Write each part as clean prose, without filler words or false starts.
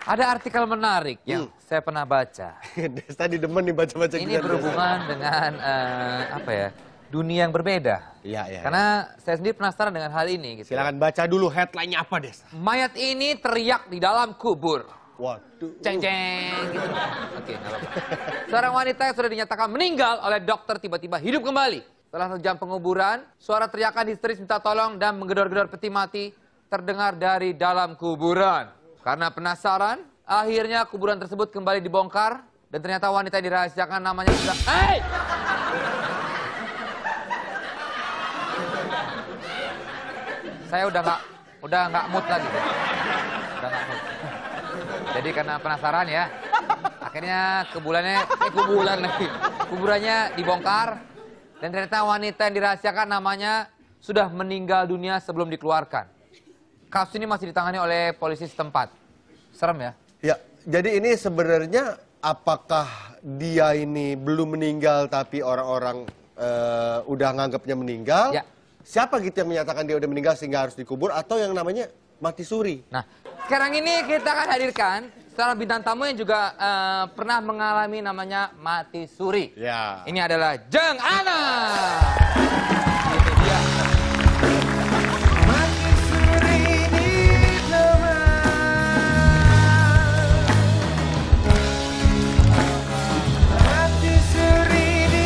Ada artikel menarik yang saya pernah baca. Tadi demen nih baca-baca. Ini berhubungan dengan apa ya, dunia yang berbeda. Iya. Karena saya sendiri penasaran dengan hal ini. Gitu. Silakan baca dulu headline-nya apa, Des? Mayat ini teriak di dalam kubur. Waduh. Ceng-ceng gitu. Oke, nggak apa-apa. Seorang wanita yang sudah dinyatakan meninggal oleh dokter tiba-tiba hidup kembali. Setelah 1 jam penguburan, suara teriakan histeris minta tolong dan menggedor-gedor peti mati terdengar dari dalam kuburan. Karena penasaran, akhirnya kuburan tersebut kembali dibongkar dan ternyata wanita yang dirahasiakan namanya sudah... Hey! Saya udah nggak mood lagi. Udah nggak mood. Jadi karena penasaran ya, akhirnya kuburannya dibongkar dan ternyata wanita yang dirahasiakan namanya sudah meninggal dunia sebelum dikeluarkan. Kasus ini masih ditangani oleh polisi setempat. Serem ya? Ya, jadi ini sebenarnya apakah dia ini belum meninggal tapi orang-orang udah nganggapnya meninggal? Ya. Siapa gitu yang menyatakan dia udah meninggal sehingga harus dikubur atau yang namanya mati suri? Nah, sekarang ini kita akan hadirkan seorang bintang tamu yang juga pernah mengalami namanya mati suri. Ya. Ini adalah Jeng Ana. Ini dia. Mati suri di mati suri di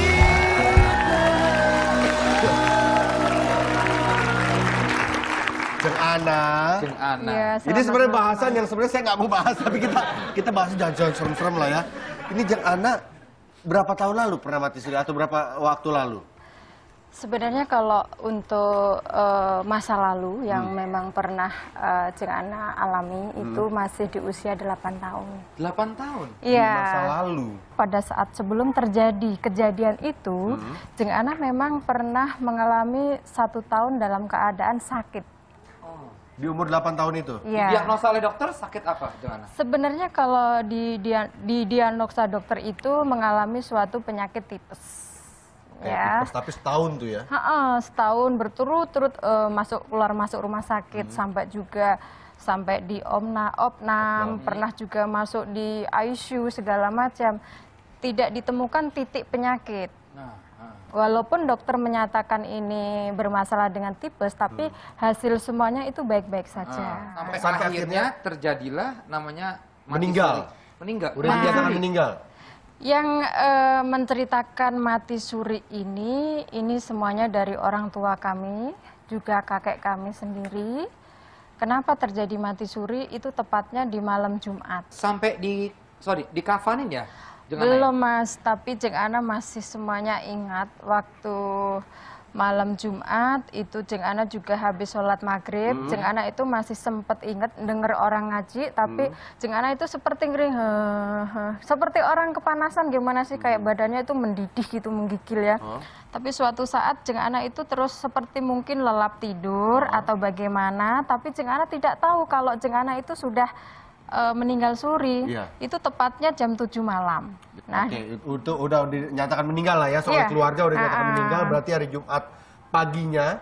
Jeng Ana. Jeng Ana. Ya, Ini sebenarnya bahasan yang sebenarnya saya nggak mau bahas, tapi kita bahas jangan serem-serem lah ya. Ini Jeng Ana berapa tahun lalu pernah mati suri atau berapa waktu lalu? Sebenarnya kalau untuk masa lalu yang memang pernah Jeng Ana alami itu masih di usia 8 tahun. 8 tahun? Iya. Masa lalu. Pada saat sebelum terjadi kejadian itu, Jeng Ana memang pernah mengalami 1 tahun dalam keadaan sakit. Di umur 8 tahun itu? Iya. Diagnosa oleh dokter sakit apa, Jeng Ana? Sebenarnya kalau di diagnosa dokter itu mengalami suatu penyakit tipes. Ya. Tipes, tapi setahun tuh ya? Setahun berturut-turut keluar masuk rumah sakit sampai di opnam, pernah juga masuk di ICU segala macam. Tidak ditemukan titik penyakit. Walaupun dokter menyatakan ini bermasalah dengan tipes, tapi hasil semuanya itu baik-baik saja. Sampai akhirnya terjadilah namanya mati Meninggal. suri. Meninggal. Udah dinyatakan meninggal? Yang menceritakan mati suri ini semuanya dari orang tua kami, juga kakek kami sendiri. Kenapa terjadi mati suri itu tepatnya di malam Jumat. Sampai dikafanin ya? Belum Mas, tapi Jeng Ana masih semuanya ingat waktu malam Jumat itu Jeng Ana juga habis sholat maghrib. Jeng Ana itu masih sempat ingat denger orang ngaji, tapi Jeng Ana itu seperti ngering, seperti orang kepanasan gimana sih, kayak badannya itu mendidih gitu, menggigil ya. Tapi suatu saat Jeng Ana itu terus seperti mungkin lelap tidur atau bagaimana, tapi Jeng Ana tidak tahu kalau Jeng Ana itu sudah meninggal suri. Itu tepatnya jam 7 malam. Nah, Oke, itu udah dinyatakan meninggal lah ya, soal keluarga udah dinyatakan meninggal, berarti hari Jumat paginya,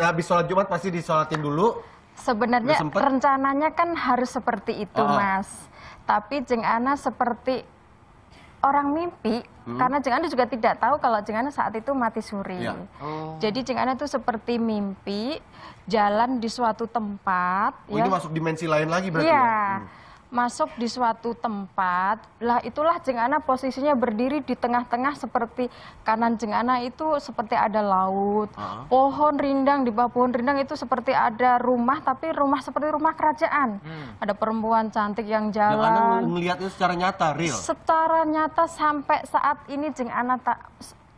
habis sholat Jumat pasti disolatin dulu. Sebenarnya rencananya kan harus seperti itu Mas. Tapi Jeng Ana seperti orang mimpi, karena Jeng Ana juga tidak tahu kalau Jeng Ana saat itu mati suri. Jadi Jeng Ana itu seperti mimpi, jalan di suatu tempat. Ini masuk dimensi lain lagi berarti ya? Masuk di suatu tempat, lah itulah Jeng Ana posisinya berdiri di tengah-tengah, seperti kanan Jeng Ana itu seperti ada laut, pohon rindang, di bawah pohon rindang itu seperti ada rumah, tapi rumah seperti rumah kerajaan. Ada perempuan cantik yang jalan. Yang Ana melihatnya secara nyata, real? Secara nyata sampai saat ini Jeng Ana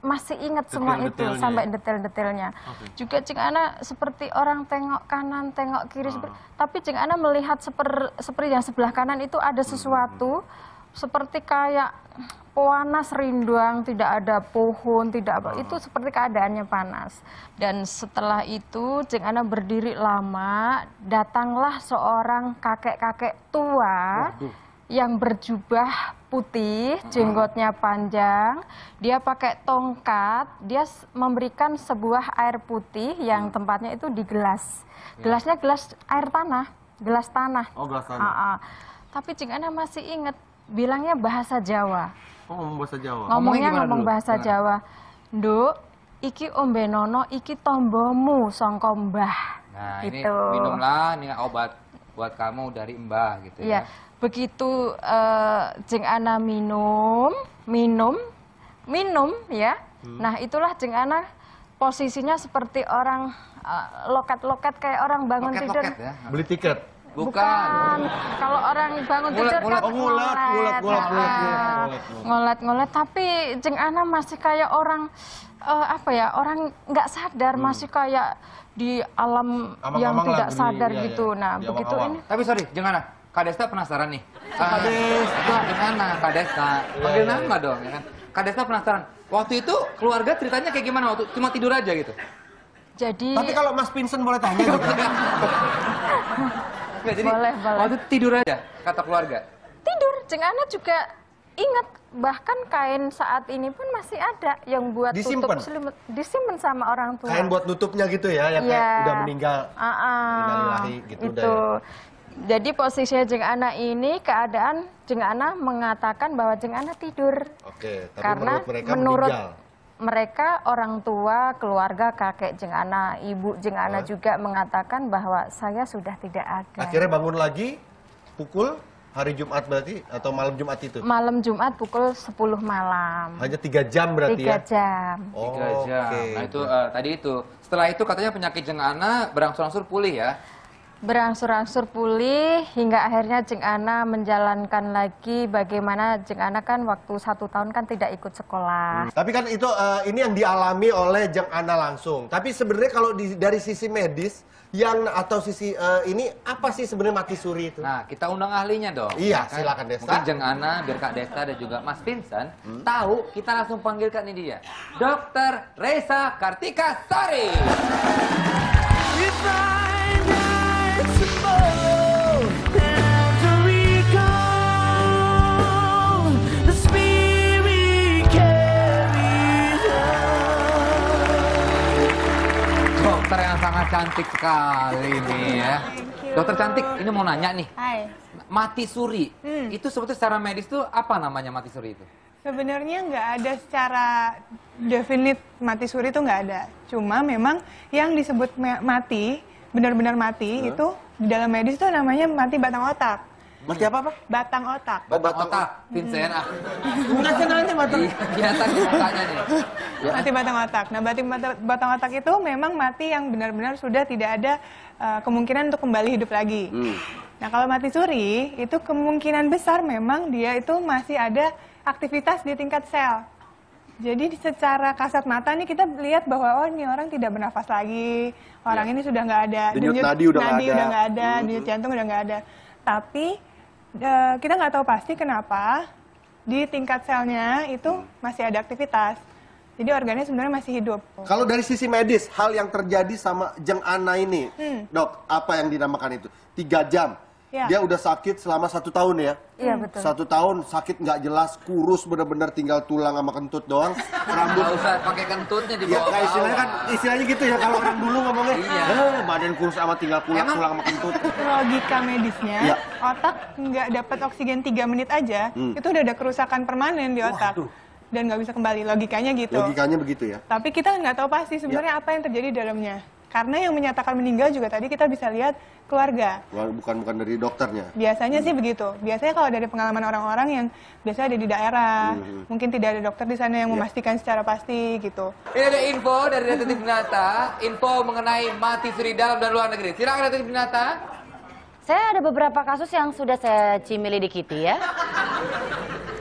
masih ingat semua itu sampai detail-detailnya. Juga Jeng Ana seperti orang tengok kanan, tengok kiri, tapi Jeng Ana melihat seperti yang sebelah kanan itu ada sesuatu seperti kayak panas rindang, tidak ada pohon, tidak apa, itu seperti keadaannya panas. Dan setelah itu Jeng Ana berdiri lama, datanglah seorang kakek-kakek tua yang berjubah putih, jenggotnya panjang, dia pakai tongkat, dia memberikan sebuah air putih yang tempatnya itu di gelas. Gelasnya gelas air tanah. gelas tanah. Oh, gelas tanah. Tapi Jeng Ana masih ingat bilangnya bahasa Jawa. Oh, ngomong bahasa Jawa. Ngomongnya gimana ngomong dulu? bahasa Jawa. Nduk, iki ombe nono, iki tombomu songko mbah. Nah, ini Gitu. minumlah, ini obat buat kamu dari Mbah gitu Iya, ya. begitu Jeng Ana minum ya. Nah, itulah Jeng Ana posisinya seperti orang loket-loket kayak orang bangun tidur. Loket-loket ya. Beli tiket. Bukan. Kalau orang bangun tidur kan Ngulet. Oh, ngulet. ngolet-ngolet. Tapi Jeng Ana masih kayak orang orang nggak sadar, masih kayak di alam yang Amang-amang tidak lah, sadar iya, gitu. iya. Nah, Di begitu awang-awang. ini. Tapi sorry, jangan. Kak Desta penasaran nih. Kak Desta. Gimana Kak Desta? Panggil nama dong, ya kan? Kak Desta penasaran. Waktu itu keluarga ceritanya kayak gimana? Waktu cuma tidur aja gitu? Jadi Tapi kalau Mas Vincent boleh tanya gitu. Nggak, jadi Boleh. waktu itu tidur aja, kata keluarga. tidur, Jeng Ana juga ingat, bahkan kain saat ini pun masih ada yang buat Disimpen? tutup selimut, disimpan sama orang tua. Kain buat nutupnya gitu ya, yang kayak Iya. udah meninggal. Innalillahi gitu udah itu. Jadi posisinya Jeng Ana ini keadaan Jeng Ana mengatakan bahwa Jeng Ana tidur. Oke, tapi Karena menurut mereka menurut meninggal. mereka orang tua, keluarga, kakek Jeng Ana, ibu Jeng Ana juga mengatakan bahwa saya sudah tidak ada. Akhirnya bangun lagi pukul hari Jumat berarti atau malam Jumat itu? Malam Jumat pukul 10 malam. Hanya 3 jam berarti 3 ya? jam. 3 jam. Oke. Nah itu tadi itu. Setelah itu katanya penyakit Jeng Ana berangsur-angsur pulih ya. Berangsur-angsur pulih hingga akhirnya Jeng Ana menjalankan lagi bagaimana Jeng Ana kan waktu 1 tahun kan tidak ikut sekolah. Tapi kan itu ini yang dialami oleh Jeng Ana langsung. Tapi sebenarnya kalau dari sisi medis yang atau sisi ini apa sih sebenarnya mati suri itu? Nah, kita undang ahlinya dong. Iya, ya kan? silakan, Desta. Mungkin Jeng Ana, biar Kak Desta dan juga Mas Vincent tahu, kita langsung panggilkan ini dia. Dr. Reza Kartika Sari. Dokter yang sangat cantik sekali nih ya. Dokter cantik, ini mau nanya nih. Hai. Mati suri, itu sebetulnya secara medis tuh apa namanya mati suri itu? Sebenarnya nggak ada secara definit mati suri itu nggak ada. Cuma memang yang disebut mati, benar-benar mati itu di dalam medis itu namanya mati batang otak. Mati apa? Batang otak. Batang otak, Vincent ah. Enggak sebenarnya batang. Iya, kelihatan di mukanya nih. Ya. Mati batang otak. Nah, batang otak itu memang mati yang benar-benar sudah tidak ada kemungkinan untuk kembali hidup lagi. Nah, kalau mati suri itu kemungkinan besar memang dia itu masih ada aktivitas di tingkat sel. Jadi secara kasat mata nih kita lihat bahwa oh ini orang tidak bernafas lagi, orang ini sudah nggak ada, Denyut nadi udah nggak ada. denyut jantung udah nggak ada. Tapi kita nggak tahu pasti kenapa di tingkat selnya itu masih ada aktivitas. Jadi organnya sebenarnya masih hidup. Kalau dari sisi medis, hal yang terjadi sama Jeng Ana ini, dok, apa yang dinamakan itu? 3 jam. Ya. Dia udah sakit selama 1 tahun ya? Iya betul. 1 tahun sakit nggak jelas, kurus bener-bener tinggal tulang sama kentut doang. Rambut Nggak usah pakai kentutnya di ya, bawah. kayak istilahnya kan istilahnya gitu ya kalau orang dulu ngomongnya. Iya. Badan kurus sama tinggal tulang sama kentut. Logika medisnya, Ya. otak nggak dapat oksigen 3 menit aja, itu udah ada kerusakan permanen di otak. Waduh. Dan nggak bisa kembali, logikanya gitu. Logikanya begitu ya. Tapi kita nggak tahu pasti sebenarnya apa yang terjadi di dalamnya. Karena yang menyatakan meninggal juga tadi kita bisa lihat keluarga. Bukan dari dokternya. Biasanya sih begitu. Biasanya kalau dari pengalaman orang-orang yang biasanya ada di daerah, mungkin tidak ada dokter di sana yang memastikan secara pasti gitu. Ini ada info dari Detektif Nata, info mengenai mati suri dalam dan luar negeri. Silakan Detektif Nata. Saya ada beberapa kasus yang sudah saya cimilidikiti ya.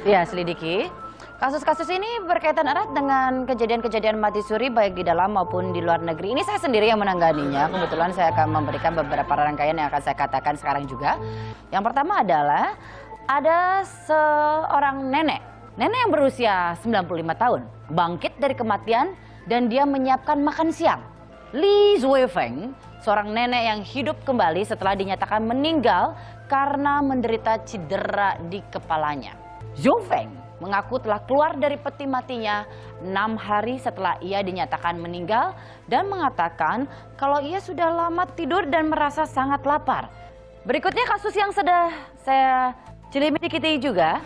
Ya, selidiki. Kasus-kasus ini berkaitan erat dengan kejadian-kejadian mati suri baik di dalam maupun di luar negeri. Ini saya sendiri yang menanganinya. Kebetulan saya akan memberikan beberapa rangkaian yang akan saya katakan sekarang juga. Yang pertama adalah ada seorang nenek yang berusia 95 tahun, bangkit dari kematian dan dia menyiapkan makan siang. Li Zuifeng, seorang nenek yang hidup kembali setelah dinyatakan meninggal karena menderita cedera di kepalanya. Zuifeng mengaku telah keluar dari peti matinya 6 hari setelah ia dinyatakan meninggal dan mengatakan kalau ia sudah lama tidur dan merasa sangat lapar. Berikutnya kasus yang sudah saya celimikiti juga.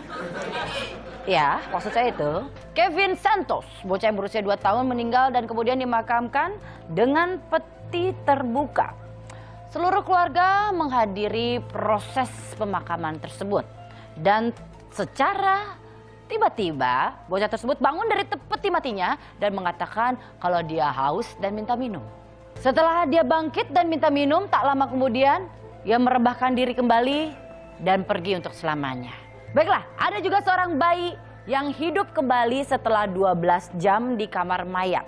Ya, maksud saya itu Kevin Santos, bocah yang berusia 2 tahun meninggal dan kemudian dimakamkan dengan peti terbuka. Seluruh keluarga menghadiri proses pemakaman tersebut. Dan secara tiba-tiba bocah tersebut bangun dari peti matinya dan mengatakan kalau dia haus dan minta minum. Setelah dia bangkit dan minta minum, tak lama kemudian ia merebahkan diri kembali dan pergi untuk selamanya. Baiklah, ada juga seorang bayi yang hidup kembali setelah 12 jam di kamar mayat.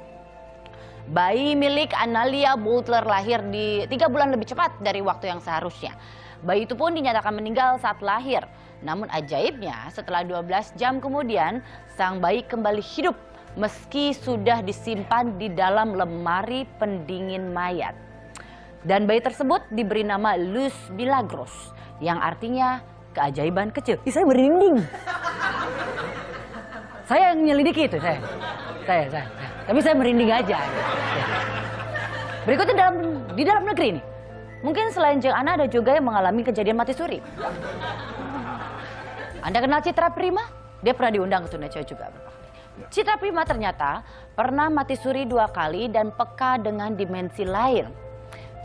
Bayi milik Analia Butler lahir di 3 bulan lebih cepat dari waktu yang seharusnya. Bayi itu pun dinyatakan meninggal saat lahir. Namun ajaibnya setelah 12 jam kemudian sang bayi kembali hidup meski sudah disimpan di dalam lemari pendingin mayat. Dan bayi tersebut diberi nama Luz Milagros yang artinya keajaiban kecil. Ih, saya merinding. Saya yang menyelidiki itu, saya. Tapi saya merinding aja. Berikutnya di dalam negeri nih. Mungkin selain Jeng Ana ada juga yang mengalami kejadian mati suri. Anda kenal Citra Prima? Dia pernah diundang ke Tonight Show juga beberapa kali. Citra Prima ternyata pernah mati suri 2 kali dan peka dengan dimensi lain.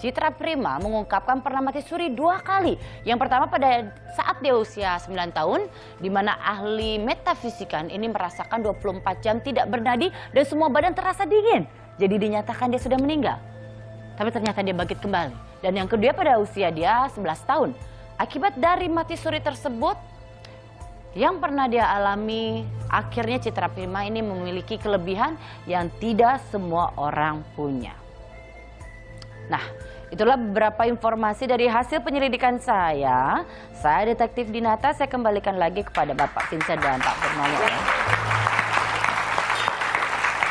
Citra Prima mengungkapkan pernah mati suri 2 kali. Yang pertama pada saat dia usia 9 tahun, di mana ahli metafisikan ini merasakan 24 jam tidak bernadi dan semua badan terasa dingin. Jadi dinyatakan dia sudah meninggal. Tapi ternyata dia bangkit kembali. Dan yang kedua pada usia dia 11 tahun. Akibat dari mati suri tersebut, yang pernah dia alami, akhirnya Citra Prima ini memiliki kelebihan yang tidak semua orang punya. Nah, itulah beberapa informasi dari hasil penyelidikan saya. Saya Detektif Dinata, saya kembalikan lagi kepada Bapak Vincent dan Pak Purnomo.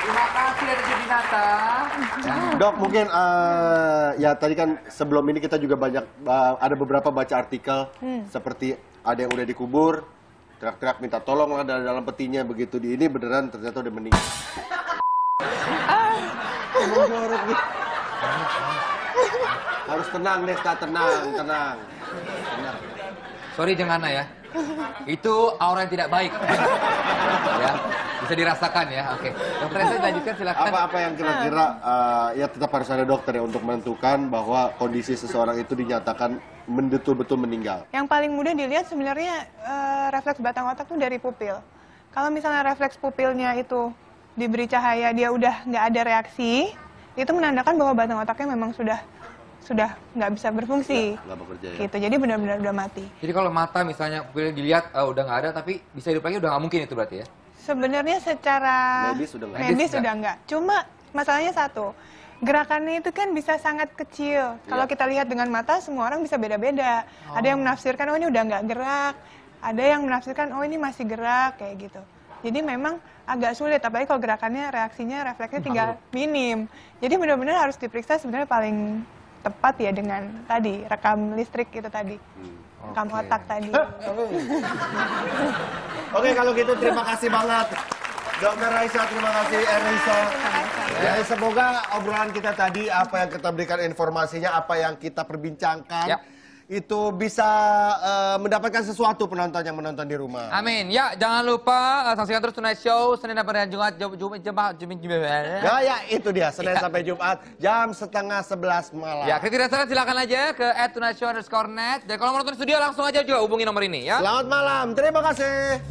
Terima kasih Detektif Dinata. Dok, mungkin ya tadi kan sebelum ini kita juga banyak ada beberapa baca artikel seperti ada yang udah dikubur, teriak-teriak minta tolong lah dalam petinya, begitu di ini beneran ternyata udah meninggal. Harus tenang, Desta, tenang. Sorry Jeng Ana ya. Itu aura yang tidak baik. Ya, bisa dirasakan ya. Oke. Dokter Esa lanjutkan silakan. Apa yang kira-kira ya tetap harus ada dokter ya untuk menentukan bahwa kondisi seseorang itu dinyatakan betul-betul meninggal. Yang paling mudah dilihat sebenarnya refleks batang otak itu dari pupil. Kalau misalnya refleks pupilnya itu diberi cahaya dia udah nggak ada reaksi, itu menandakan bahwa batang otaknya memang sudah nggak bisa berfungsi. Nggak bekerja ya. Gitu, jadi benar-benar udah mati. Jadi kalau mata misalnya pupilnya dilihat udah nggak ada tapi bisa hidup lagi udah nggak mungkin itu berarti ya? Sebenarnya secara Medis sudah nggak. medis sudah nggak. Cuma masalahnya satu, gerakannya itu kan bisa sangat kecil. Kalau kita lihat dengan mata, semua orang bisa beda-beda. Ada yang menafsirkan, oh ini udah nggak gerak. Ada yang menafsirkan, oh ini masih gerak, kayak gitu. Jadi memang agak sulit, apalagi kalau gerakannya, reaksinya, refleksnya tinggal minim. Jadi benar-benar harus diperiksa sebenarnya paling tepat ya dengan tadi, rekam listrik itu tadi. Rekam otak tadi. Oke, kalau gitu terima kasih banget. Dokter Raisa, terima kasih Erisa. Ya, semoga obrolan kita tadi, apa yang kita berikan informasinya, apa yang kita perbincangkan, itu bisa mendapatkan sesuatu penonton yang menonton di rumah. Amin. Ya, jangan lupa saksikan terus Tonight Show Senin sampai Jumat Ya, itu dia, Senin sampai Jumat jam 10:30 malam. Ya, kritik dan saran silakan aja ke @tonightshow_net. Dan kalau mau nonton studio langsung aja juga hubungi nomor ini ya. Selamat malam, terima kasih.